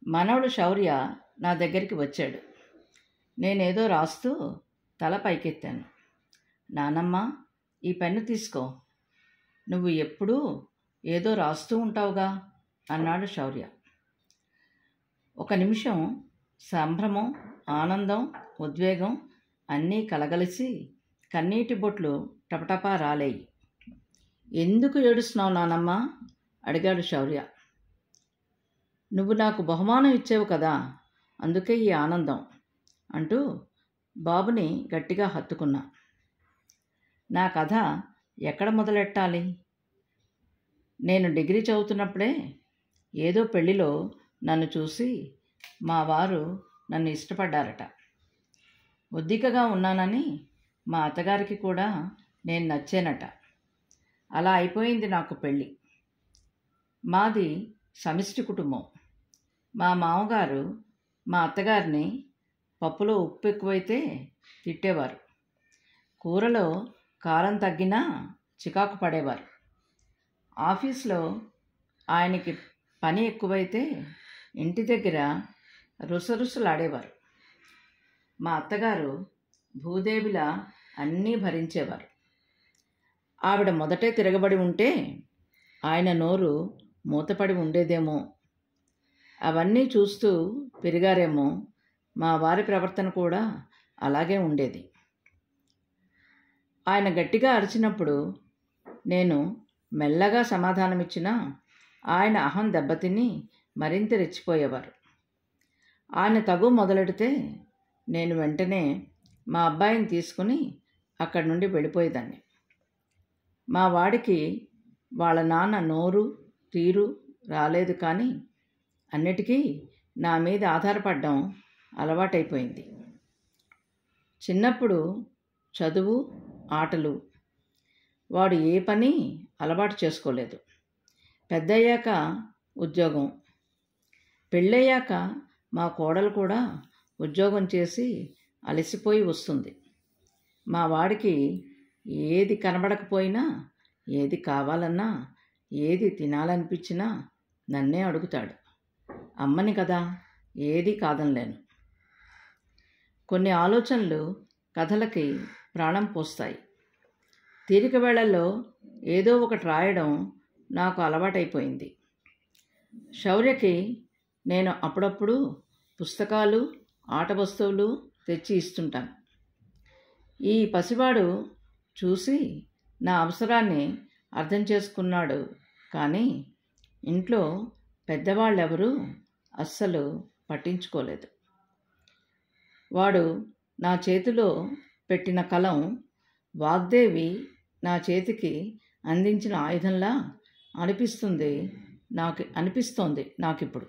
మనవడు శౌర్య నా దగ్గరికి వచ్చాడు. నేనేదో రాస్తూ తల పైకెత్తాను. నానమ్మ, ఈ పెన్ను తీసుకో, నువ్వు ఎప్పుడూ ఏదో రాస్తూ ఉంటావుగా అన్నాడు శౌర్య. ఒక నిమిషం సంభ్రమం, ఆనందం, ఉద్వేగం అన్నీ కలగలిసి కన్నీటి బొట్లు టపటపా రాలేయి. ఎందుకు ఏడుస్తున్నావు నానమ్మ అడిగాడు శౌర్య. నువ్వు నాకు బహుమానం ఇచ్చావు కదా, అందుకే ఈ ఆనందం అంటూ బాబుని గట్టిగా హత్తుకున్నా. నా కథ ఎక్కడ మొదలెట్టాలి? నేను డిగ్రీ చదువుతున్నప్పుడే ఏదో పెళ్లిలో నన్ను చూసి మా వారు నన్ను ఇష్టపడ్డారట. ఒద్దికగా ఉన్నానని మా అత్తగారికి కూడా నేను నచ్చానట. అలా అయిపోయింది నాకు పెళ్ళి. మాది సమిష్టి కుటుంబం. మా మామగారు మా అత్తగారిని పప్పులో ఉప్పు ఎక్కువైతే తిట్టేవారు, కూరలో కారం తగ్గినా చికాకు పడేవారు. ఆఫీస్లో ఆయనకి పని ఎక్కువైతే ఇంటి దగ్గర రుసరుసలాడేవారు. మా అత్తగారు భూదేవిలా అన్నీ భరించేవారు. ఆవిడ మొదటే తిరగబడి ఉంటే ఆయన నోరు మూతపడి ఉండేదేమో. అవన్నీ చూస్తూ పెరిగారేమో. మా వారి ప్రవర్తన కూడా అలాగే ఉండేది. ఆయన గట్టిగా అరిచినప్పుడు నేను మెల్లగా సమాధానమిచ్చినా ఆయన అహం దెబ్బతిని మరింత రెచ్చిపోయేవారు. ఆయన తగు మొదలెడితే నేను వెంటనే మా అబ్బాయిని తీసుకుని అక్కడి నుండి వెళ్ళిపోయేదాన్ని. మా వాడికి వాళ్ళ నాన్న నోరు తీరు రాలేదు, కానీ అన్నిటికీ నా మీద ఆధారపడడం అలవాటైపోయింది. చిన్నప్పుడు చదువు, ఆటలు, వాడు ఏ పని అలవాటు చేసుకోలేదు. పెద్దయ్యాక ఉద్యోగం, పెళ్ళయ్యాక మా కోడలు కూడా ఉద్యోగం చేసి అలసిపోయి వస్తుంది. మా వాడికి ఏది కనబడకపోయినా, ఏది కావాలన్నా, ఏది తినాలనిపించినా నన్నే అడుగుతాడు. అమ్మని కదా, ఏది కాదనలేను. కొన్ని ఆలోచనలు కథలకి ప్రాణం పోస్తాయి. తీరిక వేళల్లో ఏదో ఒకటి రాయడం నాకు అలవాటైపోయింది. శౌర్యకి నేను అప్పుడప్పుడు పుస్తకాలు, ఆట వస్తువులు తెచ్చి ఇస్తుంటాను. ఈ పసివాడు చూసి నా అవసరాన్ని అర్థం చేసుకున్నాడు, కానీ ఇంట్లో పెద్దవాళ్ళెవరూ అస్సలు పట్టించుకోలేదు. వాడు నా చేతిలో పెట్టిన కలం వాగ్దేవి నా చేతికి అందించిన ఆయుధంలా అనిపిస్తోంది నాకిప్పుడు.